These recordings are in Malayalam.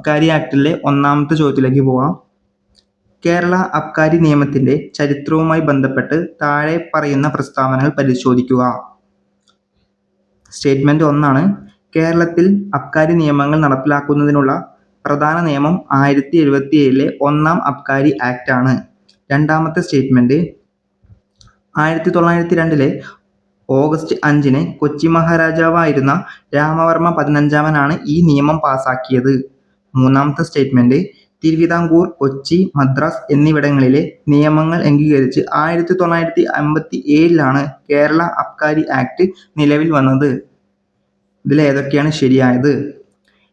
അബ്കാരി ആക്ടിലെ ഒന്നാമത്തെ ചോദ്യത്തിലേക്ക് പോവാം. കേരള അബ്കാരി നിയമത്തിന്റെ ചരിത്രവുമായി ബന്ധപ്പെട്ട് താഴെ പറയുന്ന പ്രസ്താവനകൾ പരിശോധിക്കുക. സ്റ്റേറ്റ്മെന്റ് 1 കേരളത്തിൽ അബ്കാരി നിയമങ്ങൾ നടപ്പിലാക്കുന്നതിനുള്ള പ്രധാന നിയമം 1077 ഒന്നാം അബ്കാരി ആക്ട് ആണ്. രണ്ടാമത്തെ സ്റ്റേറ്റ്മെന്റ് 1902 ഓഗസ്റ്റ് 5 കൊച്ചി മഹാരാജാവായിരുന്ന രാമവർമ്മ 15 ഈ നിയമം പാസാക്കിയത്. മൂന്നാമത്തെ സ്റ്റേറ്റ്മെന്റ് തിരുവിതാംകൂർ, കൊച്ചി, മദ്രാസ് എന്നിവിടങ്ങളിലെ നിയമങ്ങൾ അംഗീകരിച്ച് 1957 കേരള അബ്കാരി ആക്ട് നിലവിൽ വന്നത്. ഇതിൽ ഏതൊക്കെയാണ് ശരിയായത്?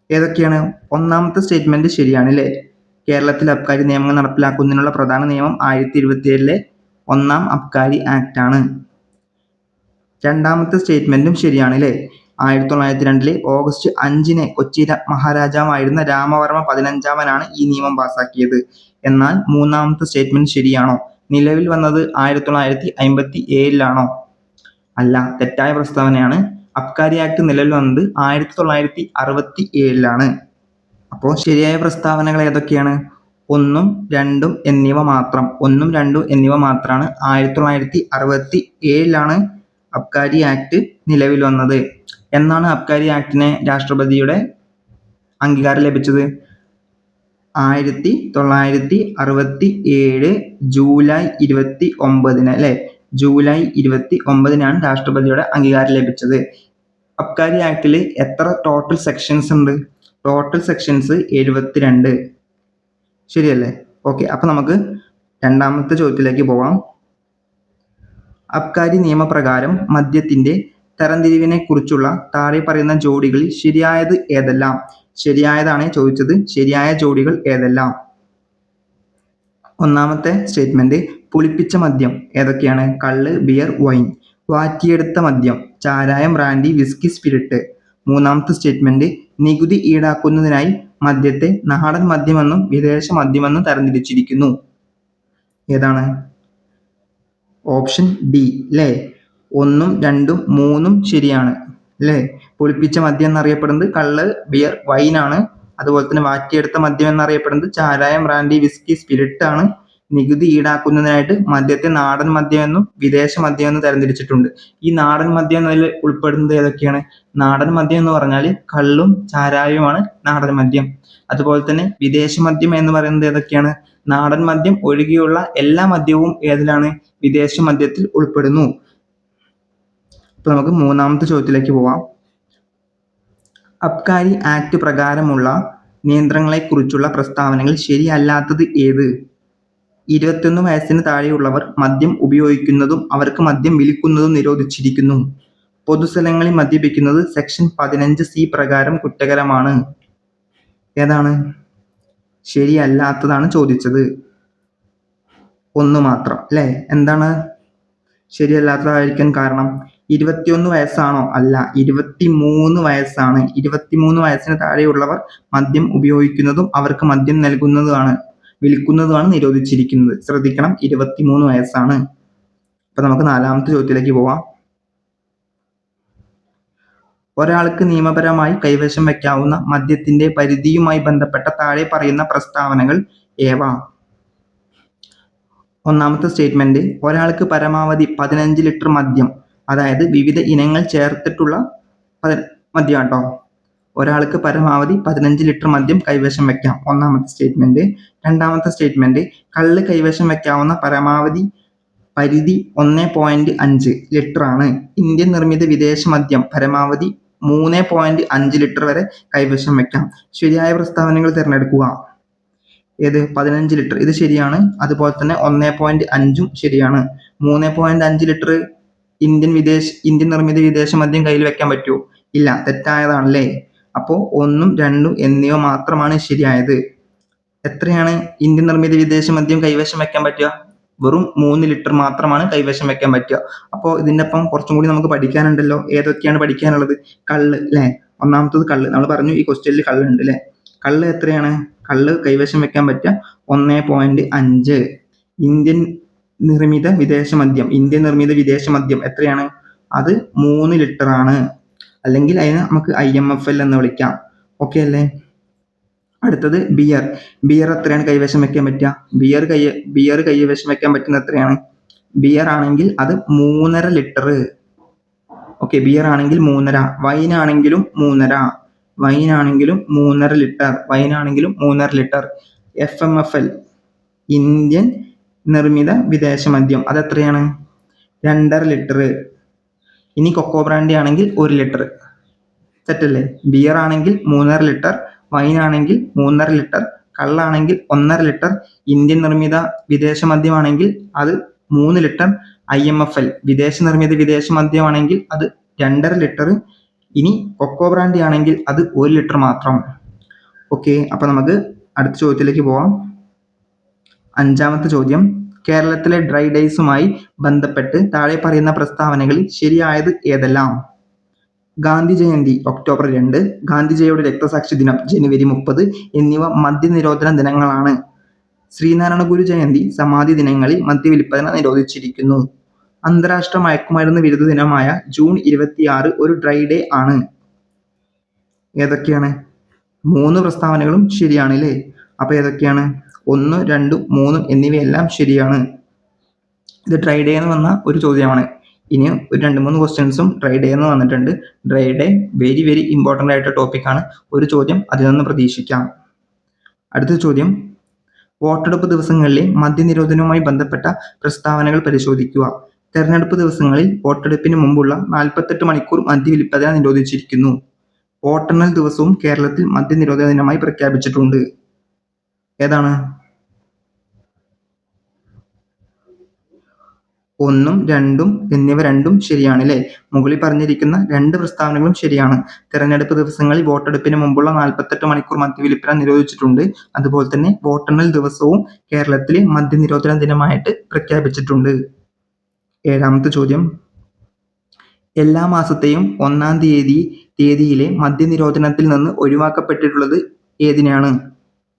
ഏതൊക്കെയാണ്? ഒന്നാമത്തെ സ്റ്റേറ്റ്മെന്റ് ശരിയാണ് അല്ലേ? കേരളത്തിൽ അബ്കാരി നിയമങ്ങൾ നടപ്പിലാക്കുന്നതിനുള്ള പ്രധാന നിയമം 1077 ഒന്നാം അബ്കാരി ആക്ട് ആണ്. രണ്ടാമത്തെ സ്റ്റേറ്റ്മെന്റും ശരിയാണ് അല്ലേ? 1902 ഓഗസ്റ്റ് 5 കൊച്ചി മഹാരാജാവായിരുന്ന രാമവർമ്മ 15 ഈ നിയമം പാസാക്കിയത്. എന്നാൽ മൂന്നാമത്തെ സ്റ്റേറ്റ്മെന്റ് ശരിയാണോ? നിലവിൽ വന്നത് 1957 അല്ല, തെറ്റായ പ്രസ്താവനയാണ്. അബ്കാരി ആക്ട് നിലവിൽ വന്നത് 1967 അപ്പോൾ ശരിയായ പ്രസ്താവനകൾ ഏതൊക്കെയാണ്? 1, 2 എന്നിവ മാത്രം. 1, 2 എന്നിവ മാത്രമാണ്. 1967 അബ്കാരി ആക്ട് നിലവിൽ വന്നത്. എന്നാണ് അബ്കാരി ആക്ടിന് രാഷ്ട്രപതിയുടെ അംഗീകാരം ലഭിച്ചത്? 1967 ജൂലൈ 29 അല്ലെ? ജൂലൈ 29 രാഷ്ട്രപതിയുടെ അംഗീകാരം ലഭിച്ചത്. അബ്കാരി ആക്ടിൽ എത്ര ടോട്ടൽ സെക്ഷൻസ് ഉണ്ട്? Total sections 72. ശരിയല്ലേ? ഓക്കെ, അപ്പൊ നമുക്ക് രണ്ടാമത്തെ ചോദ്യത്തിലേക്ക് പോവാം. അബ്കാരി നിയമപ്രകാരം മദ്യത്തിന്റെ തരംതിരിവിനെ കുറിച്ചുള്ള താഴെ പറയുന്ന ജോഡികളിൽ ശരിയായത് ഏതെല്ലാം? ശരിയായതാണ് ചോദിച്ചത്. ശരിയായ ജോഡികൾ ഏതെല്ലാം? ഒന്നാമത്തെ സ്റ്റേറ്റ്മെന്റ് പുളിപ്പിച്ച മദ്യം ഏതൊക്കെയാണ്? കള്ള്, ബിയർ, വൈൻ. വാറ്റിയെടുത്ത മദ്യം ചാരായം, ബ്രാൻഡി, വിസ്കി, സ്പിരിറ്റ്. മൂന്നാമത്തെ സ്റ്റേറ്റ്മെന്റ് നികുതി ഈടാക്കുന്നതിനായി മദ്യത്തെ നാടൻ മദ്യമെന്നും വിദേശ മദ്യമെന്നും തരംതിരിച്ചിരിക്കുന്നു. ഏതാണ്? ഓപ്ഷൻ ഡി അല്ലേ? 1, 2, 3 ശരിയാണ് അല്ലേ? പുളിപ്പിച്ച മദ്യം എന്നറിയപ്പെടുന്നത് കള്ള്, ബിയർ, വൈൻ ആണ്. അതുപോലെ തന്നെ വാറ്റിയെടുത്ത മദ്യം എന്നറിയപ്പെടുന്നത് ചാരായം, ബ്രാൻഡി, വിസ്കി, സ്പിരിറ്റ് ആണ്. നികുതി ഈടാക്കുന്നതിനായിട്ട് മദ്യത്തെ നാടൻ മദ്യമെന്നും വിദേശ മദ്യമെന്നും തരംതിരിച്ചിട്ടുണ്ട്. ഈ നാടൻ മദ്യം എന്നതിൽ ഉൾപ്പെടുന്നത് ഏതൊക്കെയാണ്? നാടൻ മദ്യം എന്ന് പറഞ്ഞാൽ കള്ളും ചാരായവുമാണ് നാടൻ മദ്യം. അതുപോലെ തന്നെ വിദേശ മദ്യം എന്ന് പറയുന്നത് ഏതൊക്കെയാണ്? നാടൻ മദ്യം ഒഴികെയുള്ള എല്ലാ മദ്യവും ഏതിലാണ്? വിദേശ മദ്യത്തിൽ ഉൾപ്പെടുന്നു. അപ്പൊ നമുക്ക് മൂന്നാമത്തെ ചോദ്യത്തിലേക്ക് പോവാം. അബ്കാരി ആക്ട് പ്രകാരമുള്ള നിയന്ത്രണങ്ങളെ കുറിച്ചുള്ള പ്രസ്താവനകൾ ശരിയല്ലാത്തത് ഏത്? 21 വയസ്സിന് താഴെയുള്ളവർ മദ്യം ഉപയോഗിക്കുന്നതും അവർക്ക് മദ്യം വിൽക്കുന്നതും നിരോധിച്ചിരിക്കുന്നു. പൊതുസ്ഥലങ്ങളിൽ മദ്യപിക്കുന്നത് സെക്ഷൻ 15C പ്രകാരം കുറ്റകരമാണ്. ഏതാണ്? ശരിയല്ലാത്തതാണ് ചോദിച്ചത്. 1 മാത്രം അല്ലേ? എന്താണ് ശരിയല്ലാത്തതായിരിക്കാൻ കാരണം? 21 വയസ്സാണോ? അല്ല, 23 വയസ്സാണ്. 23 വയസ്സിന് താഴെയുള്ളവർ മദ്യം ഉപയോഗിക്കുന്നതും അവർക്ക് മദ്യം വിൽക്കുന്നതുമാണ് നിരോധിച്ചിരിക്കുന്നത്. ശ്രദ്ധിക്കണം, 23 വയസ്സാണ്. അപ്പൊ നമുക്ക് നാലാമത്തെ ചോദ്യത്തിലേക്ക് പോവാം. ഒരാൾക്ക് നിയമപരമായി കൈവശം വയ്ക്കാവുന്ന മദ്യത്തിന്റെ പരിധിയുമായി ബന്ധപ്പെട്ട താഴെ പറയുന്ന പ്രസ്താവനകൾ ഏവ? ഒന്നാമത്തെ സ്റ്റേറ്റ്മെന്റ് ഒരാൾക്ക് പരമാവധി 15 ലിറ്റർ മദ്യം, അതായത് വിവിധ ഇനങ്ങൾ ചേർത്തിട്ടുള്ള മദ്യം കേട്ടോ. ഒരാൾക്ക് പരമാവധി 15 ലിറ്റർ മദ്യം കൈവശം വയ്ക്കാം. ഒന്നാമത്തെ സ്റ്റേറ്റ്മെന്റ്. രണ്ടാമത്തെ സ്റ്റേറ്റ്മെന്റ് കള്ള് കൈവശം വയ്ക്കാവുന്ന പരമാവധി പരിധി 1.5 ലിറ്റർ ആണ്. ഇന്ത്യൻ നിർമ്മിത വിദേശ മദ്യം പരമാവധി 3.5 ലിറ്റർ വരെ കൈവശം വയ്ക്കാം. ശരിയായ പ്രസ്താവനകൾ തിരഞ്ഞെടുക്കുക. ഏത്? 15 ലിറ്റർ, ഇത് ശരിയാണ്. അതുപോലെ തന്നെ 1.5 ശരിയാണ്. 3.5 ലിറ്റർ ഇന്ത്യൻ നിർമ്മിത വിദേശ മദ്യം കയ്യിൽ വെക്കാൻ പറ്റുമോ? ഇല്ല, തെറ്റായതാണല്ലേ. അപ്പോ 1, 2 എന്നിവ മാത്രമാണ് ശരിയായത്. എത്രയാണ് ഇന്ത്യൻ നിർമ്മിത വിദേശ മദ്യം കൈവശം വെക്കാൻ പറ്റുക? വെറും 3 ലിറ്റർ മാത്രമാണ് കൈവശം വെക്കാൻ പറ്റുക. അപ്പോൾ ഇതിൻ്റെ ഒപ്പം കുറച്ചും കൂടി നമുക്ക് പഠിക്കാനുണ്ടല്ലോ. ഏതൊക്കെയാണ് പഠിക്കാനുള്ളത്? കള്ള് അല്ലേ? ഒന്നാമത്തത് കള്ള്. നമ്മൾ പറഞ്ഞു ഈ ക്വസ്റ്റ്യനിൽ കള്ളുണ്ട് അല്ലേ? കള്ള് എത്രയാണ്? കള്ള് കൈവശം വെക്കാൻ പറ്റുക 1.5. ഇന്ത്യൻ നിർമ്മിത വിദേശ മദ്യം എത്രയാണ്? അത് 3 ലിറ്റർ ആണ്. അല്ലെങ്കിൽ അതിനെ നമുക്ക് IMFL എന്ന് വിളിക്കാം. ഓക്കെ അല്ലേ? അടുത്തത് ബിയർ. ബിയർ എത്രയാണ് കൈവശം വെക്കാൻ പറ്റുക? ബിയർ കൈവശം വെക്കാൻ പറ്റുന്ന എത്രയാണ്? ബിയർ ആണെങ്കിൽ അത് 3.5 ലിറ്റർ. ഓക്കെ, ബിയർ ആണെങ്കിൽ 3.5. വൈൻ ആണെങ്കിലും 3.5. വൈൻ ആണെങ്കിലും 3.5 ലിറ്റർ. FMFL ഇന്ത്യൻ നിർമ്മിത വിദേശ മദ്യം അതെത്രയാണ്? 2.5 ലിറ്റർ. ഇനി കൊക്കോ ബ്രാൻഡി ആണെങ്കിൽ 1 ലിറ്റർ. സെറ്റല്ലേ? ബിയർ ആണെങ്കിൽ 3.5 ലിറ്റർ, വൈൻ ആണെങ്കിൽ 3.5 ലിറ്റർ, കള്ളാണെങ്കിൽ 1.5 ലിറ്റർ, ഇന്ത്യൻ നിർമ്മിത വിദേശ മദ്യമാണെങ്കിൽ അത് 3 ലിറ്റർ, IMFL വിദേശ നിർമ്മിത വിദേശ മദ്യമാണെങ്കിൽ അത് 2.5 ലിറ്റർ, ഇനി കൊക്കോ ബ്രാൻഡി ആണെങ്കിൽ അത് 1 ലിറ്റർ മാത്രം. ഓക്കെ, അപ്പൊ നമുക്ക് അടുത്ത ചോദ്യത്തിലേക്ക് പോവാം. 5ാമത്തെ ചോദ്യം, കേരളത്തിലെ ഡ്രൈ ഡേയ്സുമായി ബന്ധപ്പെട്ട് താഴെ പറയുന്ന പ്രസ്താവനകളിൽ ശരിയായത് ഏതെല്ലാം? ഗാന്ധി ജയന്തി ഒക്ടോബർ 2, ഗാന്ധിജിയുടെ രക്തസാക്ഷി ദിനം ജനുവരി 30 എന്നിവ മദ്യനിരോധന ദിനങ്ങളാണ്. ശ്രീനാരായണ ഗുരു ജയന്തി, സമാധി ദിനങ്ങളിൽ മദ്യവിൽപ്പന നിരോധിച്ചിരിക്കുന്നു. അന്താരാഷ്ട്ര മയക്കുമരുന്ന് വിരുദ്ധ ദിനമായ ജൂൺ 26 ഒരു ഡ്രൈ ഡേ ആണ്. ഏതൊക്കെയാണ്? 3 പ്രസ്താവനകളും ശരിയാണ് അല്ലേ? അപ്പൊ ഏതൊക്കെയാണ്? 1, 2, 3 എന്നിവയെല്ലാം ശരിയാണ്. ഇത് ഡ്രൈ ഡേ എന്ന് വന്ന ഒരു ചോദ്യമാണ്. ഇനി ഒരു 2-3 ക്വസ്റ്റ്യൻസും ഡ്രൈ ഡേ എന്ന് വന്നിട്ടുണ്ട്. Dry day very very important ആയിട്ട് ടോപ്പിക്കാണ്. ഒരു ചോദ്യം അതിൽ നിന്ന് പ്രതീക്ഷിക്കാം. അടുത്ത ചോദ്യം, വോട്ടെടുപ്പ് ദിവസങ്ങളിലെ മദ്യനിരോധനവുമായി ബന്ധപ്പെട്ട പ്രസ്താവനകൾ പരിശോധിക്കുക. തെരഞ്ഞെടുപ്പ് ദിവസങ്ങളിൽ വോട്ടെടുപ്പിന് മുമ്പുള്ള 48 മണിക്കൂർ മദ്യവിൽപ്പന നിരോധിച്ചിരിക്കുന്നു. വോട്ടെണ്ണൽ ദിവസവും കേരളത്തിൽ മദ്യനിരോധന ദിനമായി പ്രഖ്യാപിച്ചിട്ടുണ്ട്. ഏതാണ്? 1ഉം 2ഉം എന്നിവ രണ്ടും ശരിയാണ് അല്ലേ? മുകളിൽ പറഞ്ഞിരിക്കുന്ന 2 പ്രസ്താവനകളും ശരിയാണ്. തെരഞ്ഞെടുപ്പ് ദിവസങ്ങളിൽ വോട്ടെടുപ്പിന് മുമ്പുള്ള 48 മണിക്കൂർ മദ്യവിൽപ്പന നിരോധിച്ചിട്ടുണ്ട്. അതുപോലെ തന്നെ വോട്ടെണ്ണൽ ദിവസവും കേരളത്തിലെ മദ്യനിരോധന ദിനമായിട്ട് പ്രഖ്യാപിച്ചിട്ടുണ്ട്. 7ാമത്തെ ചോദ്യം, എല്ലാ മാസത്തെയും 1-ാം തീയതിയിലെ മദ്യനിരോധനത്തിൽ നിന്ന് ഒഴിവാക്കപ്പെട്ടിട്ടുള്ളത്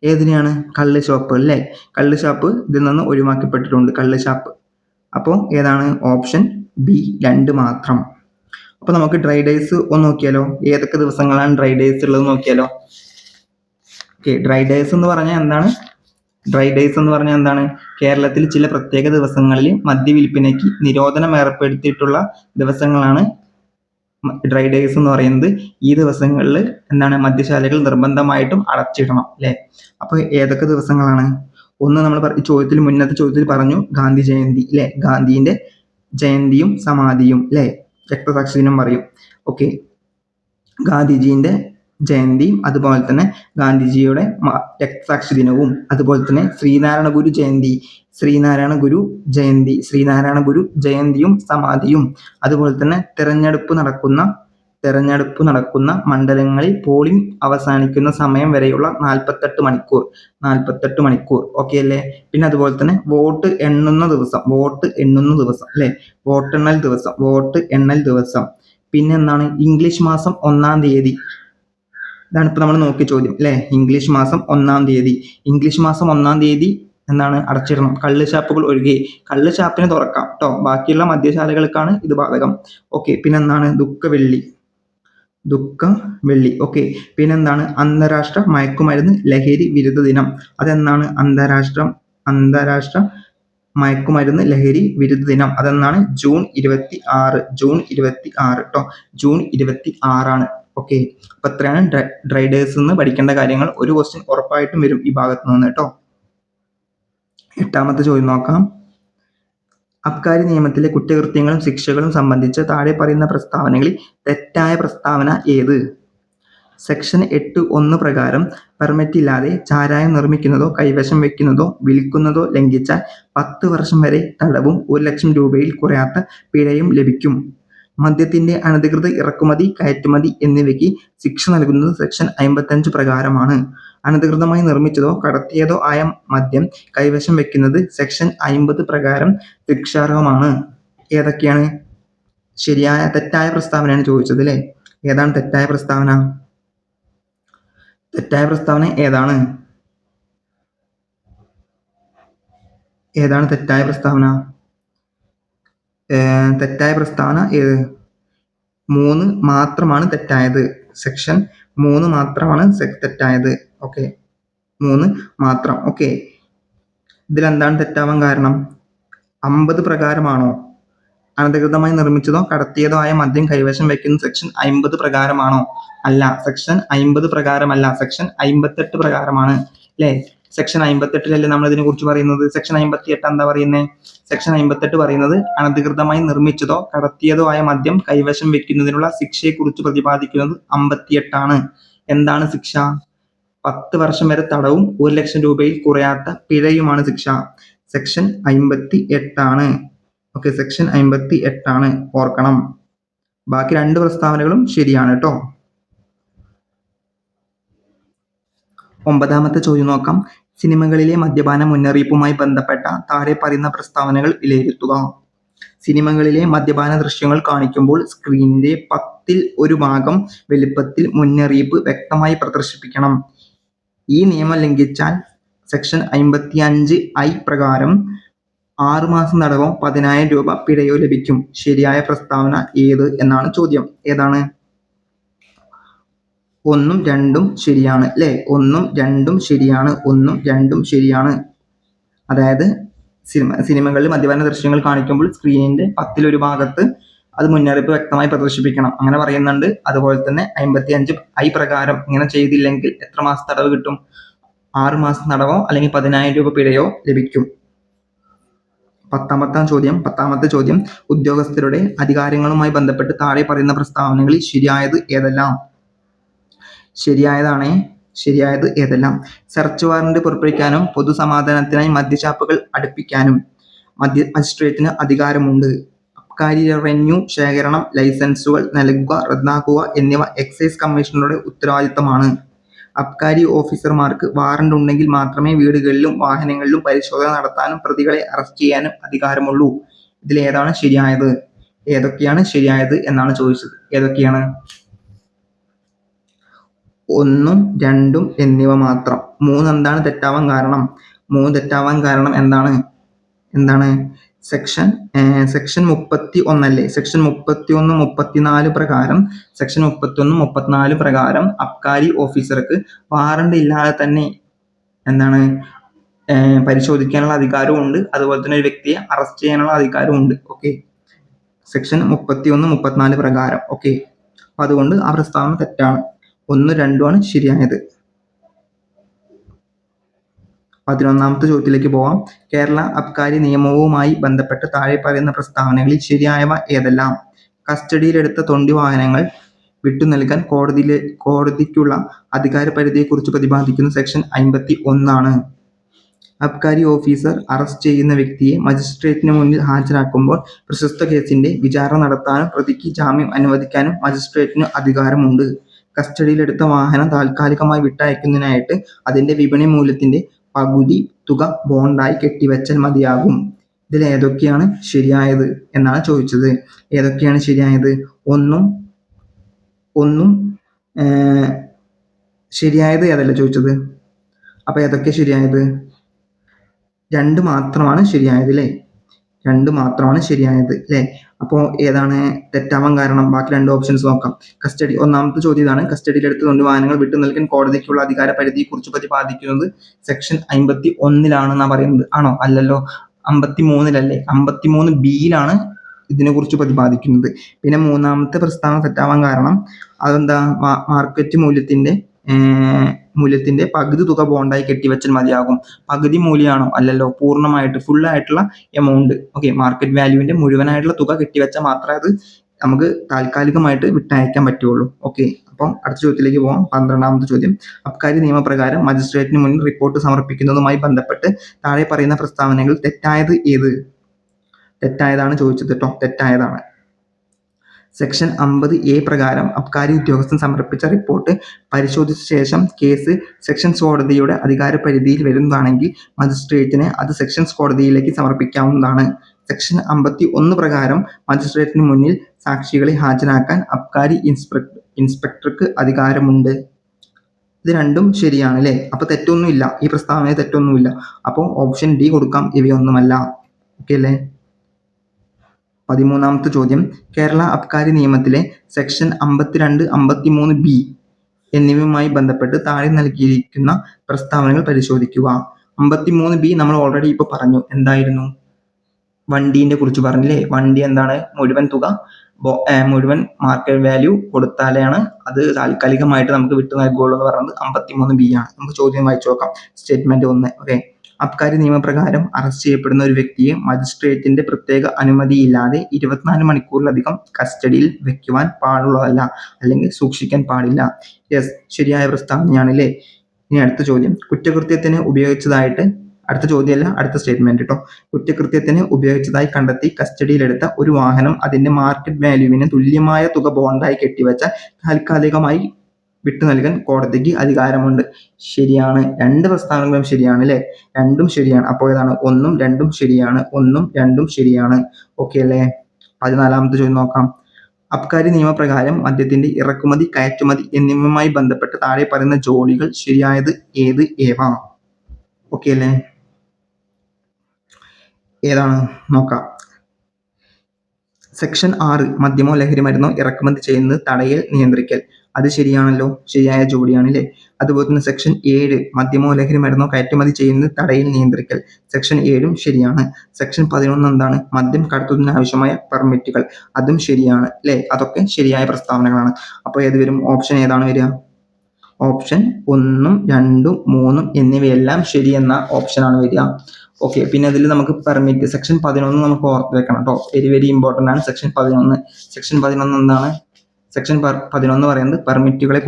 ഏതിനെയാണ്? കള്ള് ഷാപ്പ് അല്ലേ? കള്ള് ഷാപ്പ് ഇതിൽ നിന്ന് ഒഴിവാക്കപ്പെട്ടിട്ടുണ്ട്. കള്ള് ഷാപ്പ്. അപ്പോൾ ഏതാണ്? ഓപ്ഷൻ ബി 2 മാത്രം. അപ്പോൾ നമുക്ക് ഡ്രൈ ഡേയ്സ് ഒന്ന് നോക്കിയാലോ? ഏതൊക്കെ ദിവസങ്ങളാണ് ഡ്രൈ ഡേയ്സ് ഉള്ളത് നോക്കിയാലോ? ഓക്കെ, ഡ്രൈ ഡേയ്സ് എന്ന് പറഞ്ഞാൽ എന്താണ്? കേരളത്തിൽ ചില പ്രത്യേക ദിവസങ്ങളിൽ മദ്യവിൽപ്പനയ്ക്ക് നിരോധനം ഏർപ്പെടുത്തിയിട്ടുള്ള ദിവസങ്ങളാണ് ഡ്രൈ ഡേയ്സ് എന്ന് പറയുന്നത്. ഈ ദിവസങ്ങളിൽ മദ്യശാലകൾ നിർബന്ധമായിട്ടും അടച്ചിടണം അല്ലേ? അപ്പോൾ ഏതൊക്കെ ദിവസങ്ങളാണ്? ഒന്ന് നമ്മൾ മുന്നത്തെ ചോദ്യത്തിൽ പറഞ്ഞു ഗാന്ധി ജയന്തി അല്ലേ? ഗാന്ധിന്റെ ജയന്തിയും സമാധിയും അല്ലേ? രക്തസാക്ഷി ദിനം പറയും. ഓക്കെ, ഗാന്ധിജീന്റെ ജയന്തിയും അതുപോലെ തന്നെ ഗാന്ധിജിയുടെ രക്തസാക്ഷി ദിനവും അതുപോലെ തന്നെ ശ്രീനാരായണ ഗുരു ജയന്തിയും സമാധിയും അതുപോലെ തന്നെ തെരഞ്ഞെടുപ്പ് നടക്കുന്ന മണ്ഡലങ്ങളിൽ പോളിംഗ് അവസാനിക്കുന്ന സമയം വരെയുള്ള 48 മണിക്കൂർ. ഓക്കെ അല്ലേ? പിന്നെ അതുപോലെ തന്നെ വോട്ട് എണ്ണുന്ന ദിവസം അല്ലേ? വോട്ടെണ്ണൽ ദിവസം. പിന്നെ എന്താണ്? ഇംഗ്ലീഷ് മാസം 1-ാം തീയതി. ഇതാണ് ഇപ്പൊ നമ്മൾ നോക്കിയ ചോദ്യം അല്ലേ? ഇംഗ്ലീഷ് മാസം 1-ാം തീയതി. ഇംഗ്ലീഷ് മാസം 1-ാം തീയതി അടച്ചിടണം, കള്ള് ഷാപ്പുകൾ ഒഴികെ. കള്ള് ഷാപ്പിന് തുറക്കാം കേട്ടോ, ബാക്കിയുള്ള മദ്യശാലകൾക്കാണ് ഇത് ബാധകം. ഓക്കെ, പിന്നെ എന്താണ്? ദുഃഖവെള്ളി. ഓക്കെ, പിന്നെന്താണ്? അന്താരാഷ്ട്ര മയക്കുമരുന്ന് ലഹരി വിരുദ്ധ ദിനം. അതെന്നാണ്? അന്താരാഷ്ട്ര മയക്കുമരുന്ന് ലഹരി വിരുദ്ധ ദിനം അതെന്നാണ്? ജൂൺ 26 കേട്ടോ. ജൂൺ 26 ഓക്കെ, അപ്പൊ എത്രയാണ് ഡ്രൈ ഡേയ്സ് എന്ന് പഠിക്കേണ്ട കാര്യങ്ങൾ. ഒരു ക്വസ്റ്റ്യൻ ഉറപ്പായിട്ടും വരും ഈ ഭാഗത്ത് നിന്ന് കേട്ടോ. 8ാമത്തെ ചോദ്യം നോക്കാം. അബ്കാരി നിയമത്തിലെ കുറ്റകൃത്യങ്ങളും ശിക്ഷകളും സംബന്ധിച്ച് താഴെ പറയുന്ന പ്രസ്താവനകളിൽ തെറ്റായ പ്രസ്താവന ഏത്? സെക്ഷൻ 8(1) പ്രകാരം പെർമിറ്റ് ഇല്ലാതെ ചാരായം നിർമ്മിക്കുന്നതോ കൈവശം വെക്കുന്നതോ വിൽക്കുന്നതോ ലംഘിച്ചാൽ 10 വർഷം വരെ തടവും 1 ലക്ഷം രൂപയിൽ കുറയാത്ത പിഴയും ലഭിക്കും. മദ്യത്തിന്റെ അനധികൃത ഇറക്കുമതി, കയറ്റുമതി എന്നിവയ്ക്ക് ശിക്ഷ നൽകുന്നത് സെക്ഷൻ 55 പ്രകാരമാണ്. അനധികൃതമായി നിർമ്മിച്ചതോ കടത്തിയതോ ആയ മദ്യം കൈവശം വെക്കുന്നത് സെക്ഷൻ 50 പ്രകാരം ശിക്ഷാർഹമാണ്. ഏതൊക്കെയാണ് തെറ്റായ പ്രസ്താവനയാണ് ചോദിച്ചത് അല്ലേ? ഏതാണ് തെറ്റായ പ്രസ്താവന? തെറ്റായ പ്രസ്താവന ഏതാണ്? തെറ്റായ പ്രസ്താവന ഏത്? 3 മാത്രമാണ് തെറ്റായത്. സെക്ഷൻ 3 മാത്രമാണ് തെറ്റായത്. ഓക്കെ, 3 മാത്രം. ഓക്കെ, ഇതിലെന്താണ് തെറ്റാവാൻ കാരണം? 50 പ്രകാരമാണോ? അനധികൃതമായി നിർമ്മിച്ചതോ കടത്തിയതോ ആയ മദ്യം കൈവശം വയ്ക്കുന്നത് സെക്ഷൻ 50 പ്രകാരമാണോ? അല്ല, സെക്ഷൻ 50 പ്രകാരമല്ല, സെക്ഷൻ 58 പ്രകാരമാണ് അല്ലേ? സെക്ഷൻ 58 നമ്മൾ ഇതിനെ കുറിച്ച് പറയുന്നത്. സെക്ഷൻ 58 എന്താ പറയുന്നത്? സെക്ഷൻ 58 പറയുന്നത് അനധികൃതമായി നിർമ്മിച്ചതോ കടത്തിയതോ ആയ മദ്യം കൈവശം വെക്കുന്നതിനുള്ള ശിക്ഷയെ കുറിച്ച് പ്രതിപാദിക്കുന്നത് 58 എന്താണ് ശിക്ഷ? 10 വർഷം വരെ തടവും 1 ലക്ഷം രൂപയിൽ കുറയാത്ത പിഴയുമാണ് ശിക്ഷ. സെക്ഷൻ 58 ഓക്കെ, സെക്ഷൻ 58 ഓർക്കണം. ബാക്കി 2 പ്രസ്താവനകളും ശരിയാണ് കേട്ടോ. 9ാമത്തെ ചോദ്യം നോക്കാം. സിനിമകളിലെ മദ്യപാന മുന്നറിയിപ്പുമായി ബന്ധപ്പെട്ട താഴെ പറയുന്ന പ്രസ്താവനകൾ വിലയിരുത്തുക. സിനിമകളിലെ മദ്യപാന ദൃശ്യങ്ങൾ കാണിക്കുമ്പോൾ സ്ക്രീനിന്റെ 10ൽ 1 ഭാഗം വലുപ്പത്തിൽ മുന്നറിയിപ്പ് വ്യക്തമായി പ്രദർശിപ്പിക്കണം. ഈ നിയമം ലംഘിച്ചാൽ സെക്ഷൻ 55I പ്രകാരം 6 മാസം തടവോ 10,000 രൂപ പിഴയോ ലഭിക്കും. ശരിയായ പ്രസ്താവന ഏത് എന്നാണ് ചോദ്യം. ഏതാണ്? 1ഉം 2ഉം ശരിയാണ് അല്ലേ? 1ഉം 2ഉം ശരിയാണ്. 1ഉം 2ഉം ശരിയാണ്. അതായത് സിനിമകളിൽ മദ്യപാന ദൃശ്യങ്ങൾ കാണിക്കുമ്പോൾ സ്ക്രീനിന്റെ 10ൽ 1 ഭാഗത്ത് അത് മുന്നറിയിപ്പ് വ്യക്തമായി പ്രദർശിപ്പിക്കണം, അങ്ങനെ പറയുന്നുണ്ട്. അതുപോലെ തന്നെ 55I പ്രകാരം ഇങ്ങനെ ചെയ്തില്ലെങ്കിൽ എത്ര മാസം തടവ് കിട്ടും? 6 മാസം തടവോ അല്ലെങ്കിൽ 10,000 രൂപ പിഴയോ ലഭിക്കും. 10ാമത്തെ ചോദ്യം ഉദ്യോഗസ്ഥരുടെ അധികാരങ്ങളുമായി ബന്ധപ്പെട്ട് താഴെ പറയുന്ന പ്രസ്താവനകളിൽ ശരിയായത് ഏതെല്ലാം? ശരിയായത് ഏതെല്ലാം? സെർച്ച് വാറന്റ് പുറപ്പെടുവിക്കാനും പൊതുസമാധാനത്തിനായി മദ്യഷാപ്പുകൾ അടുപ്പിക്കാനും മജിസ്ട്രേറ്റിന് അധികാരമുണ്ട്. അബ്കാരി റവന്യൂ ശേഖരണം, ലൈസൻസുകൾ നൽകുക, റദ്ദാക്കുക എന്നിവ എക്സൈസ് കമ്മീഷണറുടെ ഉത്തരവാദിത്തമാണ്. അബ്കാരി ഓഫീസർമാർക്ക് വാറന്റ് ഉണ്ടെങ്കിൽ മാത്രമേ വീടുകളിലും വാഹനങ്ങളിലും പരിശോധന നടത്താനും പ്രതികളെ അറസ്റ്റ് ചെയ്യാനും അധികാരമുള്ളൂ. ഇതിലേതാണ് ശരിയായത്? ഏതൊക്കെയാണ് ശരിയായത് എന്നാണ് ചോദിച്ചത്. ഏതൊക്കെയാണ്? 1ഉം 2ഉം എന്നിവ മാത്രം. 3 എന്താണ് തെറ്റാവാൻ കാരണം? 3 തെറ്റാവാൻ കാരണം എന്താണ്? സെക്ഷൻ 31 അല്ലേ? സെക്ഷൻ 31, 34 പ്രകാരം സെക്ഷൻ 31, 34 പ്രകാരം അബ്കാരി ഓഫീസർക്ക് വാറണ്ട് ഇല്ലാതെ തന്നെ പരിശോധിക്കാനുള്ള അധികാരവും ഉണ്ട്. അതുപോലെ തന്നെ ഒരു വ്യക്തിയെ അറസ്റ്റ് ചെയ്യാനുള്ള അധികാരവും ഉണ്ട്. ഓക്കെ, സെക്ഷൻ 31, 34 പ്രകാരം. ഓക്കെ, അപ്പൊ അതുകൊണ്ട് ആ പ്രസ്താവന തെറ്റാണ്. 1ഉം 2ഉമാണ് ശരിയായത്. 11ാമത്തെ ചോദ്യത്തിലേക്ക് പോവാം. കേരള അബ്കാരി നിയമവുമായി ബന്ധപ്പെട്ട് താഴെ പറയുന്ന പ്രസ്താവനകളിൽ ശരിയായവ ഏതെല്ലാം? കസ്റ്റഡിയിലെടുത്ത തൊണ്ടി വാഹനങ്ങൾ വിട്ടുനൽകാൻ കോടതിക്കുള്ള അധികാരപരിധിയെക്കുറിച്ച് പ്രതിപാദിക്കുന്ന സെക്ഷൻ 51 അബ്കാരി ഓഫീസർ അറസ്റ്റ് ചെയ്യുന്ന വ്യക്തിയെ മജിസ്ട്രേറ്റിന് മുന്നിൽ ഹാജരാക്കുമ്പോൾ പ്രസ്തുത കേസിന്റെ വിചാരണ നടത്താനും പ്രതിക്ക് ജാമ്യം അനുവദിക്കാനും മജിസ്ട്രേറ്റിന് അധികാരമുണ്ട്. കസ്റ്റഡിയിലെടുത്ത വാഹനം താൽക്കാലികമായി വിട്ടയക്കുന്നതിനായിട്ട് അതിന്റെ വിപണി മൂല്യത്തിന്റെ പകുതി തുക ബോണ്ടായി കെട്ടിവെച്ചാൽ മതിയാകും. ഇതിൽ ഏതൊക്കെയാണ് ശരിയായത് എന്നാണ് ചോദിച്ചത്. ഏതൊക്കെയാണ് ശരിയായത്? 1ഉം ശരിയായത് ഏതല്ല ചോദിച്ചത്. അപ്പൊ ഏതൊക്കെ ശരിയായത്? 2 മാത്രമാണ് ശരിയായത് അല്ലേ? 2 മാത്രമാണ് ശരിയായത് അല്ലേ? അപ്പോൾ ഏതാണ് തെറ്റാവാൻ കാരണം? ബാക്കി 2 ഓപ്ഷൻസ് നോക്കാം. ഒന്നാമത്തെ ചോദ്യം ഇതാണ്. കസ്റ്റഡിയിലെടുത്ത തൊണ്ടി വാഹനങ്ങൾ വിട്ടു നൽകാൻ കോടതിക്കുള്ള അധികാര പരിധിയെ കുറിച്ച് പ്രതിപാദിക്കുന്നത് സെക്ഷൻ 51 പറയുന്നത്. ആണോ? അല്ലല്ലോ, 53 53B ഇതിനെ കുറിച്ച് പ്രതിപാദിക്കുന്നത്. പിന്നെ 3ാമത്തെ പ്രസ്താവന തെറ്റാവാൻ കാരണം അതെന്താ? മാർക്കറ്റ് മൂല്യത്തിന്റെ പകുതി തുക ബോണ്ടായി കെട്ടിവെച്ചാൽ മതിയാകും. പകുതി മൂല്യമാണോ? അല്ലല്ലോ, പൂർണ്ണമായിട്ട് ഫുൾ ആയിട്ടുള്ള എമൗണ്ട്. ഓക്കെ, മാർക്കറ്റ് വാല്യൂവിന്റെ മുഴുവനായിട്ടുള്ള തുക കെട്ടിവെച്ചാൽ മാത്രമേ അത് നമുക്ക് താൽക്കാലികമായിട്ട് വിട്ടയക്കാൻ പറ്റുള്ളൂ. ഓക്കെ, അപ്പം അടുത്ത ചോദ്യത്തിലേക്ക് പോകാം. 12ാമത്തെ ചോദ്യം അബ്കാരി നിയമപ്രകാരം മജിസ്ട്രേറ്റിന് മുന്നിൽ റിപ്പോർട്ട് സമർപ്പിക്കുന്നതുമായി ബന്ധപ്പെട്ട് താഴെ പറയുന്ന പ്രസ്താവനകൾ തെറ്റായത് ഏത്? തെറ്റായതാണ് ചോദിച്ചത് കേട്ടോ, തെറ്റായതാണ്. സെക്ഷൻ 50A പ്രകാരം അബ്കാരി ഉദ്യോഗസ്ഥൻ സമർപ്പിച്ച റിപ്പോർട്ട് പരിശോധിച്ച ശേഷം കേസ് സെഷൻസ് കോടതിയുടെ അധികാര പരിധിയിൽ വരുന്നതാണെങ്കിൽ മജിസ്ട്രേറ്റിന് അത് സെഷൻസ് കോടതിയിലേക്ക് സമർപ്പിക്കാവുന്നതാണ്. സെക്ഷൻ 51 പ്രകാരം മജിസ്ട്രേറ്റിന് മുന്നിൽ സാക്ഷികളെ ഹാജരാക്കാൻ അബ്കാരി ഇൻസ്പെക്ടർക്ക് അധികാരമുണ്ട്. ഇത് രണ്ടും ശരിയാണ് അല്ലേ? അപ്പൊ തെറ്റൊന്നുമില്ല, ഈ പ്രസ്താവനയിൽ തെറ്റൊന്നുമില്ല. അപ്പോൾ ഓപ്ഷൻ ഡി കൊടുക്കാം, ഇവയൊന്നുമല്ല. ഓക്കെ അല്ലേ? 13ാമത്തെ ചോദ്യം കേരള അബ്കാരി നിയമത്തിലെ സെക്ഷൻ 52, 53B എന്നിവയുമായി ബന്ധപ്പെട്ട് താഴെ നൽകിയിരിക്കുന്ന പ്രസ്താവനകൾ പരിശോധിക്കുക. 53B നമ്മൾ ഓൾറെഡി ഇപ്പോൾ പറഞ്ഞു. എന്തായിരുന്നു? വണ്ടീനെ കുറിച്ച് പറഞ്ഞില്ലേ? വണ്ടി എന്താണ്? മുഴുവൻ തുക മുഴുവൻ മാർക്കറ്റ് വാല്യൂ കൊടുത്താലാണ് അത് താൽക്കാലികമായിട്ട് നമുക്ക് വിട്ടു നൽകുകയുള്ളൂ എന്ന് പറയുന്നത് 53B ആണ്. നമുക്ക് ചോദ്യം വായിച്ചു നോക്കാം. സ്റ്റേറ്റ്മെന്റ് 1. ഓക്കെ. അബ്കാരി നിയമപ്രകാരം അറസ്റ്റ് ചെയ്യപ്പെടുന്ന ഒരു വ്യക്തിയെ മജിസ്ട്രേറ്റിന്റെ പ്രത്യേക അനുമതിയില്ലാതെ 24 മണിക്കൂറിലധികം കസ്റ്റഡിയിൽ വെക്കുവാൻ പാടുള്ളതല്ല, അല്ലെങ്കിൽ സൂക്ഷിക്കാൻ പാടില്ല. യെസ്, ശരിയായ പ്രസ്താവനയാണ് അല്ലേ? ഇനി അടുത്ത ചോദ്യം. കുറ്റകൃത്യത്തിന് ഉപയോഗിച്ചതായിട്ട്, അടുത്ത ചോദ്യമല്ല, അടുത്ത സ്റ്റേറ്റ്മെന്റ് കേട്ടോ. കുറ്റകൃത്യത്തിന് ഉപയോഗിച്ചതായി കണ്ടെത്തി കസ്റ്റഡിയിലെടുത്ത ഒരു വാഹനം അതിന്റെ മാർക്കറ്റ് വാല്യൂവിന് തുല്യമായ തുക ബോണ്ടായി കെട്ടിവെച്ചാൽ താൽക്കാലികമായി വിട്ടു നൽകാൻ കോടതിക്ക് അധികാരമുണ്ട്. ശരിയാണ്. രണ്ട് പ്രസ്താവനകളും ശരിയാണ് അല്ലേ? രണ്ടും ശരിയാണ്. അപ്പോൾ ഏതാണ്? 1ഉം 2ഉം ശരിയാണ്. 1ഉം 2ഉം ശരിയാണ്. ഓക്കെ അല്ലേ? 14ാമത്തെ ചോദ്യം നോക്കാം. അബ്കാരി നിയമപ്രകാരം മദ്യത്തിന്റെ ഇറക്കുമതി, കയറ്റുമതി എന്നിവയുമായി ബന്ധപ്പെട്ട് താഴെ പറയുന്ന ജോലികൾ ശരിയായത് ഏത് ഏവ? ഓക്കെ അല്ലേ? ഏതാണ് നോക്കാം. സെക്ഷൻ 6 മദ്യമോ ലഹരി മരുന്നോ ഇറക്കുമതി ചെയ്യുന്നത് തടയൽ, നിയന്ത്രിക്കൽ. അത് ശരിയാണല്ലോ, ശരിയായ ജോഡിയാണല്ലേ? അതുപോലെ തന്നെ സെക്ഷൻ 7 മദ്യമോ ലഹരി മരുന്നോ കയറ്റുമതി ചെയ്യുന്നത് തടയൽ, നിയന്ത്രിക്കൽ. സെക്ഷൻ 7ഉം ശരിയാണ്. സെക്ഷൻ 11 എന്താണ്? മദ്യം കടത്തുന്നതിന് ആവശ്യമായ പെർമിറ്റുകൾ. അതും ശരിയാണ് അല്ലേ? അതൊക്കെ ശരിയായ പ്രസ്താവനകളാണ്. അപ്പോൾ ഏത് വരും? ഓപ്ഷൻ ഏതാണ് വരിക? ഓപ്ഷൻ 1ഉം 2ഉം 3ഉം എന്നിവയെല്ലാം ശരി എന്ന ഓപ്ഷനാണ് വരിക. ഓക്കെ. പിന്നെ അതിൽ നമുക്ക് പെർമിറ്റ്, സെക്ഷൻ 11 നമുക്ക് ഓർത്ത് വെക്കണം കേട്ടോ. വെരി വെരി ഇമ്പോർട്ടൻ്റ് ആണ് സെക്ഷൻ 11. സെക്ഷൻ 11 എന്താണ്? സെക്ഷൻ 11 പറയുന്നത് പെർമിറ്റുകളെ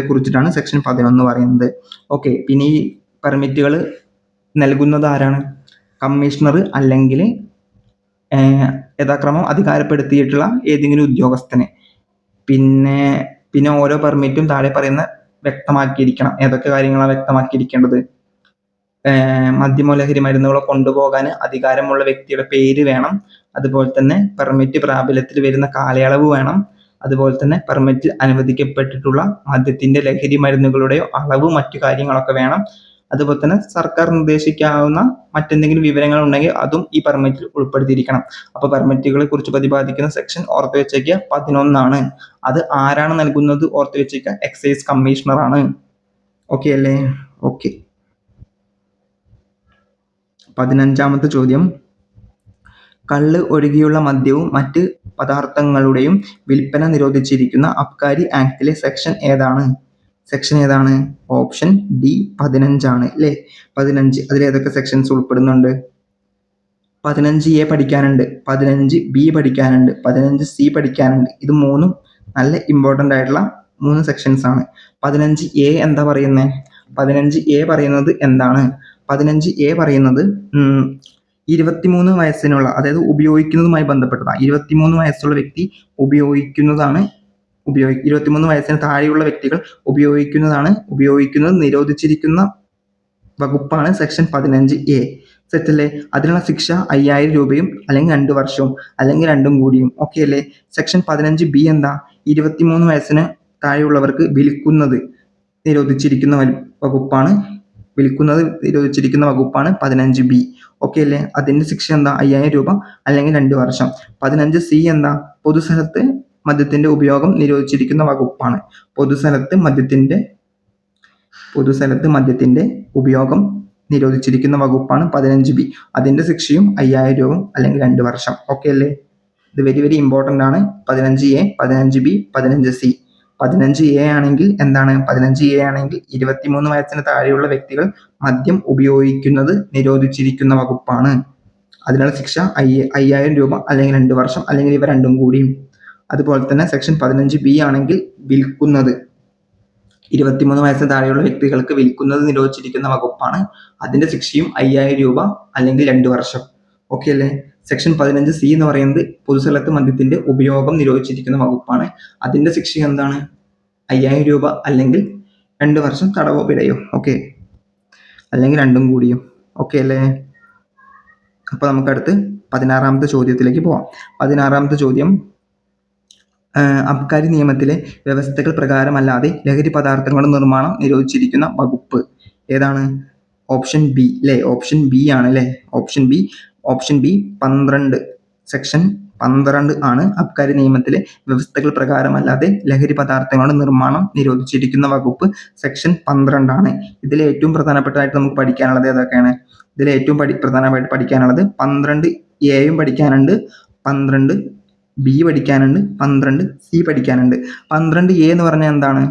കുറിച്ചിട്ടാണ് സെക്ഷൻ 11 പറയുന്നത്. ഓക്കെ. പിന്നെ ഈ പെർമിറ്റുകൾ നൽകുന്നത് ആരാണ്? കമ്മീഷണർ അല്ലെങ്കിൽ യഥാക്രമം അധികാരപ്പെടുത്തിയിട്ടുള്ള ഏതെങ്കിലും ഉദ്യോഗസ്ഥനെ. പിന്നെ ഓരോ പെർമിറ്റും താഴെ പറയുന്ന വ്യക്തമാക്കിയിരിക്കണം. ഏതൊക്കെ കാര്യങ്ങളാണ് വ്യക്തമാക്കിയിരിക്കേണ്ടത്? മദ്യമോ ലഹരി മരുന്നുകളോ കൊണ്ടുപോകാൻ അധികാരമുള്ള വ്യക്തിയുടെ പേര് വേണം. അതുപോലെ തന്നെ പെർമിറ്റ് പ്രാബല്യത്തിൽ വരുന്ന കാലയളവ് വേണം. അതുപോലെ തന്നെ പെർമിറ്റിൽ അനുവദിക്കപ്പെട്ടിട്ടുള്ള മദ്യത്തിന്റെ, ലഹരി മരുന്നുകളുടെ അളവ്, മറ്റു കാര്യങ്ങളൊക്കെ വേണം. അതുപോലെ തന്നെ സർക്കാർ നിർദ്ദേശിക്കാവുന്ന മറ്റെന്തെങ്കിലും വിവരങ്ങൾ ഉണ്ടെങ്കിൽ അതും ഈ പെർമിറ്റിൽ ഉൾപ്പെടുത്തിയിരിക്കണം. അപ്പോൾ പെർമിറ്റുകളെ കുറിച്ച് പ്രതിപാദിക്കുന്ന സെക്ഷൻ ഓർത്ത് വെച്ചേക്കുക 11 ആണ്. അത് ആരാണ് നൽകുന്നത്? ഓർത്ത് വെച്ചേക്കുക, എക്സൈസ് കമ്മീഷണർ ആണ്. ഓക്കെ അല്ലേ? ഓക്കെ. 15ാമത്തെ ചോദ്യം. കള്ള് ഒഴികെയുള്ള മദ്യവും മറ്റ് പദാർത്ഥങ്ങളുടെയും വിൽപ്പന നിരോധിച്ചിരിക്കുന്ന അബ്കാരി ആക്ടിലെ സെക്ഷൻ ഏതാണ്? സെക്ഷൻ ഏതാണ്? ഓപ്ഷൻ ഡി 15 ആണ് അല്ലേ? 15. അതിൽ ഏതൊക്കെ സെക്ഷൻസ് ഉൾപ്പെടുന്നുണ്ട്? 15A പഠിക്കാനുണ്ട്, 15B പഠിക്കാനുണ്ട്, 15C പഠിക്കാനുണ്ട്. ഇത് മൂന്നും നല്ല ഇമ്പോർട്ടൻ്റ് ആയിട്ടുള്ള 3 സെക്ഷൻസ് ആണ്. 15A എന്താ പറയുന്നത്? 15A പറയുന്നത് എന്താണ്? 15A പറയുന്നത് 23 വയസ്സിനുള്ള, അതായത് ഉപയോഗിക്കുന്നതുമായി ബന്ധപ്പെട്ടതാണ്. 23 വയസ്സുള്ള വ്യക്തി ഉപയോഗിക്കുന്നതാണ് 23 വയസ്സിന് താഴെയുള്ള വ്യക്തികൾ ഉപയോഗിക്കുന്നത് നിരോധിച്ചിരിക്കുന്ന വകുപ്പാണ് സെക്ഷൻ 15A. സെറ്റല്ലേ? അതിനുള്ള ശിക്ഷ 5000 രൂപയും അല്ലെങ്കിൽ 2 വർഷവും അല്ലെങ്കിൽ രണ്ടും കൂടിയും. ഓക്കെ അല്ലേ? സെക്ഷൻ 15B എന്താ? 23 വയസ്സിന് താഴെയുള്ളവർക്ക് വിൽക്കുന്നത് നിരോധിച്ചിരിക്കുന്ന വകുപ്പാണ് 15B. ഓക്കെ അല്ലേ? അതിന്റെ ശിക്ഷ എന്താ? 5000 രൂപ അല്ലെങ്കിൽ 2 വർഷം. 15C എന്താ? പൊതുസ്ഥലത്ത് മദ്യത്തിന്റെ ഉപയോഗം നിരോധിച്ചിരിക്കുന്ന വകുപ്പാണ്. പൊതുസ്ഥലത്ത് മദ്യത്തിന്റെ ഉപയോഗം നിരോധിച്ചിരിക്കുന്ന വകുപ്പാണ് 15B. അതിന്റെ ശിക്ഷയും 5000 രൂപ അല്ലെങ്കിൽ 2 വർഷം. ഓക്കെ അല്ലേ? ഇത് വെരി വെരി ഇമ്പോർട്ടൻ്റ് ആണ്. 15A, 15B, 15C. 15A ആണെങ്കിൽ എന്താണ്? 15A ആണെങ്കിൽ 23 വയസ്സിന് താഴെയുള്ള വ്യക്തികൾ മദ്യം ഉപയോഗിക്കുന്നത് നിരോധിച്ചിരിക്കുന്ന വകുപ്പാണ്. അതിനുള്ള ശിക്ഷ 5000 രൂപ അല്ലെങ്കിൽ 2 വർഷം അല്ലെങ്കിൽ ഇവ രണ്ടും കൂടിയും. അതുപോലെ തന്നെ സെക്ഷൻ 15B ആണെങ്കിൽ വിൽക്കുന്നത്, 23 വയസ്സിന് താഴെയുള്ള വ്യക്തികൾക്ക് വിൽക്കുന്നത് നിരോധിച്ചിരിക്കുന്ന വകുപ്പാണ്. അതിന്റെ ശിക്ഷയും 5000 രൂപ അല്ലെങ്കിൽ 2 വർഷം. ഓക്കെ അല്ലേ? സെക്ഷൻ 15C എന്ന് പറയുന്നത് പൊതുസ്ഥലത്ത് മദ്യത്തിന്റെ ഉപയോഗം നിരോധിച്ചിരിക്കുന്ന വകുപ്പാണ്. അതിന്റെ ശിക്ഷ എന്താണ്? 5000 രൂപ അല്ലെങ്കിൽ 2 വർഷം തടവോ പിഴയോ. ഓക്കെ, അല്ലെങ്കിൽ രണ്ടും കൂടിയും. ഓക്കെ അല്ലേ? അപ്പോൾ നമുക്കടുത്ത് 16ാമത്തെ ചോദ്യത്തിലേക്ക് പോവാം. 16ാമത്തെ ചോദ്യം. അബ്കാരി നിയമത്തിലെ വ്യവസ്ഥകൾ പ്രകാരമല്ലാതെ ലഹരി പദാർത്ഥങ്ങളുടെ നിർമ്മാണം നിരോധിച്ചിരിക്കുന്ന വകുപ്പ് ഏതാണ്? ഓപ്ഷൻ ബി അല്ലേ? ഓപ്ഷൻ ബി ആണ് അല്ലേ? ഓപ്ഷൻ ബി 12, സെക്ഷൻ 12 ആണ് അബ്കാരി നിയമത്തിലെ വ്യവസ്ഥകൾ പ്രകാരമല്ലാതെ ലഹരി പദാർത്ഥങ്ങളുടെ നിർമ്മാണം നിരോധിച്ചിരിക്കുന്ന വകുപ്പ് സെക്ഷൻ 12 ആണ്. ഇതിലെ ഏറ്റവും പ്രധാനപ്പെട്ടതായിട്ട് നമുക്ക് പഠിക്കാനുള്ളത് ഏതൊക്കെയാണ്? ഇതിൽ ഏറ്റവും പ്രധാനമായിട്ട് പഠിക്കാനുള്ളത് 12A പഠിക്കാനുണ്ട്, 12B പഠിക്കാനുണ്ട്, 12C പഠിക്കാനുണ്ട്. 12A എന്ന് പറഞ്ഞാൽ എന്താണ്?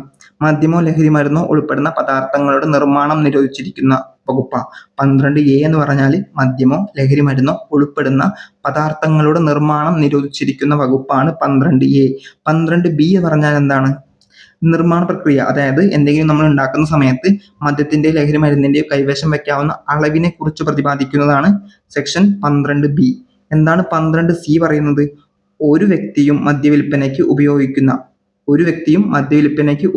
മദ്യമോ ലഹരി മരുന്നോ ഉൾപ്പെടുന്ന പദാർത്ഥങ്ങളുടെ നിർമ്മാണം നിരോധിച്ചിരിക്കുന്ന വകുപ്പാണ്. 12A എന്ന് പറഞ്ഞാൽ മദ്യമോ ലഹരി മരുന്നോ ഉൾപ്പെടുന്ന പദാർത്ഥങ്ങളുടെ നിർമ്മാണം നിരോധിച്ചിരിക്കുന്ന വകുപ്പാണ് 12A. 12B എന്ന് പറഞ്ഞാൽ എന്താണ്? നിർമ്മാണ പ്രക്രിയ, അതായത് എന്തെങ്കിലും നമ്മൾ ഉണ്ടാക്കുന്ന സമയത്ത് മദ്യത്തിന്റെയോ ലഹരി മരുന്നിന്റെയോ കൈവശം വെക്കാവുന്ന അളവിനെ കുറിച്ച് പ്രതിപാദിക്കുന്നതാണ് സെക്ഷൻ 12B. എന്താണ് 12C പറയുന്നത്? ഒരു വ്യക്തിയും മദ്യവിൽപ്പനയ്ക്ക്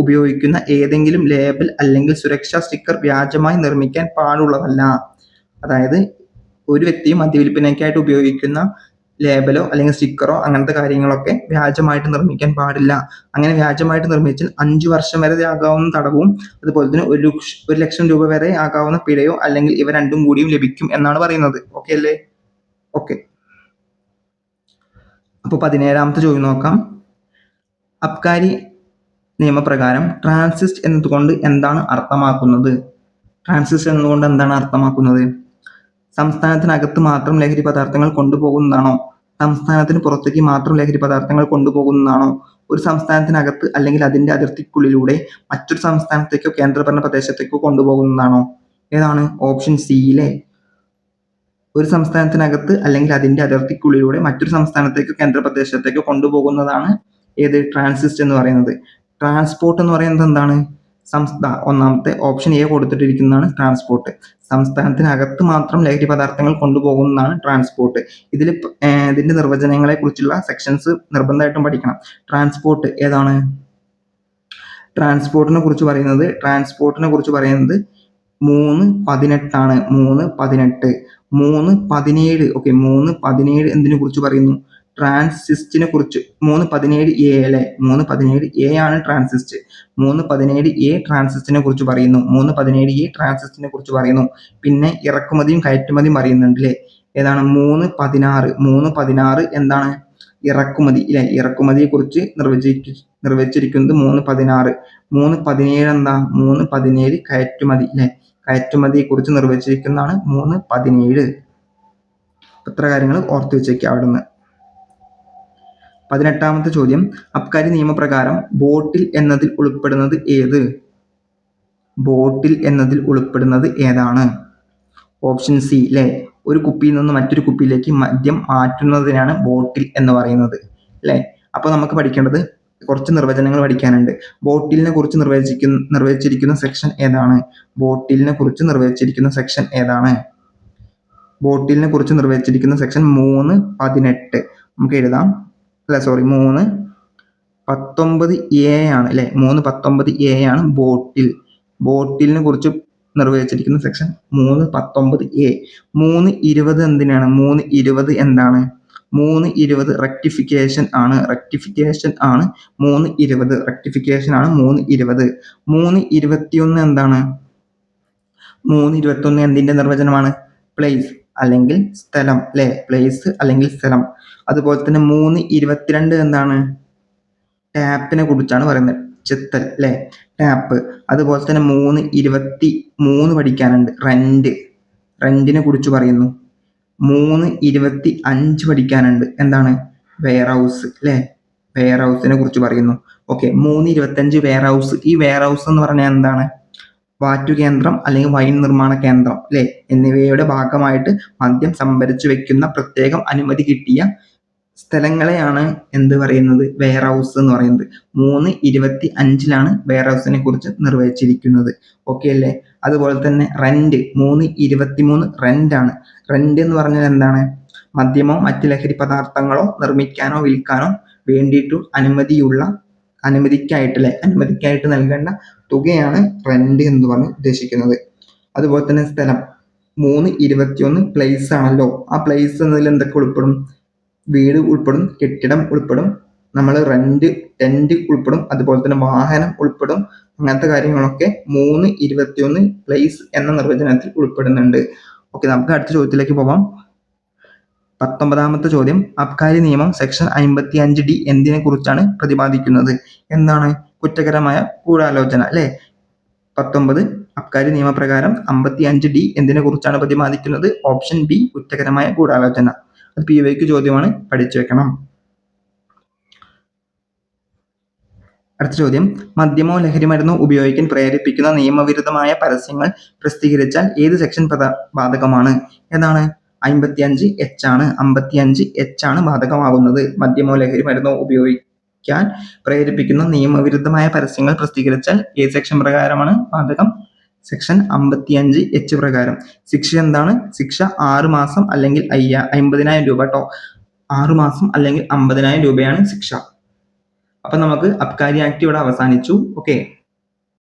ഉപയോഗിക്കുന്ന ഏതെങ്കിലും ലേബൽ അല്ലെങ്കിൽ സുരക്ഷാ സ്റ്റിക്കർ വ്യാജമായി നിർമ്മിക്കാൻ പാടുള്ളതല്ല. അതായത് ഒരു വ്യക്തിയും മദ്യവിൽപ്പനയ്ക്കായിട്ട് ഉപയോഗിക്കുന്ന ലേബലോ അല്ലെങ്കിൽ സ്റ്റിക്കറോ അങ്ങനത്തെ കാര്യങ്ങളൊക്കെ വ്യാജമായിട്ട് നിർമ്മിക്കാൻ പാടില്ല. അങ്ങനെ വ്യാജമായിട്ട് നിർമ്മിച്ചാൽ 5 വർഷം വരെ ആകാവുന്ന തടവും അതുപോലെ തന്നെ 1 ലക്ഷം രൂപ വരെ ആകാവുന്ന പിഴയോ അല്ലെങ്കിൽ ഇവ രണ്ടും കൂടിയും ലഭിക്കും എന്നാണ് പറയുന്നത്. ഓക്കെ അല്ലേ? ഓക്കെ. അപ്പോൾ 17ാമത്തെ ചോദ്യം നോക്കാം. അബ്കാരി നിയമപ്രകാരം ട്രാൻസിസ്റ്റ് എന്നതുകൊണ്ട് എന്താണ് അർത്ഥമാക്കുന്നത്? സംസ്ഥാനത്തിനകത്ത് മാത്രം ലഹരി പദാർത്ഥങ്ങൾ കൊണ്ടുപോകുന്നതാണോ? സംസ്ഥാനത്തിന് പുറത്തേക്ക് മാത്രം ലഹരി പദാർത്ഥങ്ങൾ കൊണ്ടുപോകുന്നതാണോ? ഒരു സംസ്ഥാനത്തിനകത്ത് അല്ലെങ്കിൽ അതിന്റെ അതിർത്തിക്കുള്ളിലൂടെ മറ്റൊരു സംസ്ഥാനത്തേക്കോ കേന്ദ്രഭരണ പ്രദേശത്തേക്കോ കൊണ്ടുപോകുന്നതാണോ? ഏതാണ്? ഓപ്ഷൻ സിയിലെ ഒരു സംസ്ഥാനത്തിനകത്ത് അല്ലെങ്കിൽ അതിന്റെ അതിർത്തിക്കുള്ളിലൂടെ മറ്റൊരു സംസ്ഥാനത്തേക്കോ കേന്ദ്രപ്രദേശത്തേക്കോ കൊണ്ടുപോകുന്നതാണ് ഏത്? ട്രാൻസിസ്റ്റ് എന്ന് പറയുന്നത്. ട്രാൻസ്പോർട്ട് എന്ന് പറയുന്നത് എന്താണ്? ഒന്നാമത്തെ ഓപ്ഷൻ എ കൊടുത്തിട്ടിരിക്കുന്നതാണ് ട്രാൻസ്പോർട്ട്. സംസ്ഥാനത്തിനകത്ത് മാത്രം ലഹരി പദാർത്ഥങ്ങൾ കൊണ്ടുപോകുന്നതാണ് ട്രാൻസ്പോർട്ട്. ഇതിന്റെ നിർവചനങ്ങളെ കുറിച്ചുള്ള സെക്ഷൻസ് നിർബന്ധമായിട്ടും പഠിക്കണം. ട്രാൻസ്പോർട്ട് ഏതാണ്? ട്രാൻസ്പോർട്ടിനെ കുറിച്ച് പറയുന്നത് 3:18 ആണ്. 3:17 ഓക്കെ. 3:17 എന്തിനെ കുറിച്ച് പറയുന്നു? ട്രാൻസിസ്റ്റിനെ കുറിച്ച്. 3:17A അല്ലെ? 3:17A ആണ് ട്രാൻസിസ്റ്റ്. 3:17A ട്രാൻസിസ്റ്റിനെ കുറിച്ച് പറയുന്നു. പിന്നെ ഇറക്കുമതിയും കയറ്റുമതിയും പറയുന്നുണ്ട് അല്ലേ? ഏതാണ്? 3:16 എന്താണ്? ഇറക്കുമതി അല്ലെ? ഇറക്കുമതിയെ കുറിച്ച് നിർവചിച്ചിരിക്കുന്നത് 3:16. 3:17 എന്താ? 3:17 കയറ്റുമതി അല്ലെ? കയറ്റുമതിയെ കുറിച്ച് നിർവചിച്ചിരിക്കുന്നതാണ് 3:17. ഇത്ര കാര്യങ്ങൾ ഓർത്തു വെച്ചേക്കുക അവിടുന്ന്. 18ാമത്തെ ചോദ്യം. അബ്കാരി നിയമപ്രകാരം ബോട്ടിൽ എന്നതിൽ ഉൾപ്പെടുന്നത് ഏതാണ്? ഓപ്ഷൻ സി അല്ലെ? ഒരു കുപ്പിയിൽ നിന്ന് മറ്റൊരു കുപ്പിയിലേക്ക് മദ്യം മാറ്റുന്നതിനാണ് ബോട്ടിൽ എന്ന് പറയുന്നത് അല്ലെ? അപ്പൊ നമുക്ക് പഠിക്കേണ്ടത് കുറച്ച് നിർവചനങ്ങൾ പഠിക്കാനുണ്ട്. ബോട്ടിലിനെ കുറിച്ച് നിർവചിച്ചിരിക്കുന്ന സെക്ഷൻ ഏതാണ്? ബോട്ടിലിനെ കുറിച്ച് നിർവചിച്ചിരിക്കുന്ന സെക്ഷൻ 3:18 നമുക്ക് എഴുതാം. 3:19A ആണ് അല്ലെ? 3:19A ആണ് ബോട്ടിൽ. ബോട്ടിലിനെ കുറിച്ച് നിർവചിച്ചിരിക്കുന്ന സെക്ഷൻ 3:19A. 3:20 എന്തിനാണ്? 3:20 എന്താണ്? 3:20 റെക്ടിഫിക്കേഷൻ ആണ്. 3:21 എന്താണ്? 3:21 എന്തിന്റെ നിർവചനമാണ്? പ്ലേസ് അല്ലെങ്കിൽ സ്ഥലം അല്ലെ? പ്ലേസ് അല്ലെങ്കിൽ സ്ഥലം. അതുപോലെ തന്നെ 3:22 എന്താണ്? ടാപ്പിനെ കുറിച്ചാണ് പറയുന്നത്. ചെത്തൽ അല്ലെ? ടാപ്പ്. അതുപോലെ തന്നെ 3:23 പഠിക്കാനുണ്ട്. റെന്റിനെ കുറിച്ച് പറയുന്നു. 3:25 പഠിക്കാനുണ്ട്. എന്താണ്? വെയർഹൗസ് അല്ലെ? വെയർഹൗസിനെ കുറിച്ച് പറയുന്നു. ഓക്കെ. 3:25 വെയർഹൗസ്. ഈ വെയർഹൗസ് എന്ന് പറഞ്ഞാൽ എന്താണ്? വാറ്റുകേന്ദ്രം അല്ലെങ്കിൽ വൈൻ നിർമ്മാണ കേന്ദ്രം അല്ലെ? എന്നിവയുടെ ഭാഗമായിട്ട് മദ്യം സംഭരിച്ചു വെക്കുന്ന പ്രത്യേകം അനുമതി കിട്ടിയ സ്ഥലങ്ങളെയാണ് എന്ത് പറയുന്നത്? വെയർഹൗസ് എന്ന് പറയുന്നത്. 3:25 വെയർഹൗസിനെ കുറിച്ച് നിർവചിച്ചിരിക്കുന്നത്. ഓക്കെ അല്ലേ? അതുപോലെ തന്നെ റെന്റ്. 3:23 റെന്റ് ആണ്. റെന്റ് എന്ന് പറഞ്ഞാൽ എന്താണ്? മദ്യമോ മറ്റ് ലഹരി പദാർത്ഥങ്ങളോ നിർമ്മിക്കാനോ വിൽക്കാനോ വേണ്ടിയിട്ട് അനുമതിക്കായിട്ട് നൽകേണ്ട തുകയാണ് റെന്റ് എന്ന് പറഞ്ഞ് ഉദ്ദേശിക്കുന്നത്. അതുപോലെ തന്നെ സ്ഥലം. 3:21 പ്ലേസ് ആണല്ലോ. ആ പ്ലേസ് എന്നതിൽ എന്തൊക്കെ ഉൾപ്പെടും? വീട് ഉൾപ്പെടും, കെട്ടിടം ഉൾപ്പെടും, നമ്മൾ ടെന്റ് ഉൾപ്പെടും, അതുപോലെ തന്നെ വാഹനം ഉൾപ്പെടും. അങ്ങനത്തെ കാര്യങ്ങളൊക്കെ 3:21 പ്ലേസ് എന്ന നിർവചനത്തിൽ ഉൾപ്പെടുന്നുണ്ട്. ഓക്കെ, നമുക്ക് അടുത്ത ചോദ്യത്തിലേക്ക് പോവാം. 19ാമത്തെ ചോദ്യം, അബ്കാരി നിയമം സെക്ഷൻ 55D എന്തിനെ കുറിച്ചാണ് പ്രതിപാദിക്കുന്നത്? എന്താണ്? കുറ്റകരമായ ഗൂഢാലോചന അല്ലെ. 19 അബ്കാരി നിയമപ്രകാരം 55D എന്തിനെ കുറിച്ചാണ് പ്രതിപാദിക്കുന്നത്? ഓപ്ഷൻ ബി, കുറ്റകരമായ ഗൂഢാലോചന. അത് PYQ ചോദ്യമാണ്, പഠിച്ചു വെക്കണം. അടുത്ത ചോദ്യം, മദ്യമോ ലഹരി മരുന്നോ ഉപയോഗിക്കാൻ പ്രേരിപ്പിക്കുന്ന നിയമവിരുദ്ധമായ പരസ്യങ്ങൾ പ്രസിദ്ധീകരിച്ചാൽ ഏത് സെക്ഷൻ ബാധകമാണ്? ഏതാണ്? 55H ആണ്. 55H ആണ് ബാധകമാകുന്നത്. മദ്യമോ ലഹരി മരുന്നോ ഉപയോഗിക്കാൻ പ്രേരിപ്പിക്കുന്ന നിയമവിരുദ്ധമായ പരസ്യങ്ങൾ പ്രസിദ്ധീകരിച്ചാൽ ഏത് സെക്ഷൻ പ്രകാരമാണ് ബാധകം? സെക്ഷൻ 55H പ്രകാരം. ശിക്ഷ എന്താണ്? ശിക്ഷ 6 മാസം അല്ലെങ്കിൽ 50,000 രൂപ കേട്ടോ. 6 മാസം അല്ലെങ്കിൽ 50,000 രൂപയാണ് ശിക്ഷ. അപ്പൊ നമുക്ക് അബ്കാരി ആക്ട് ഇവിടെ അവസാനിച്ചു. ഓക്കെ,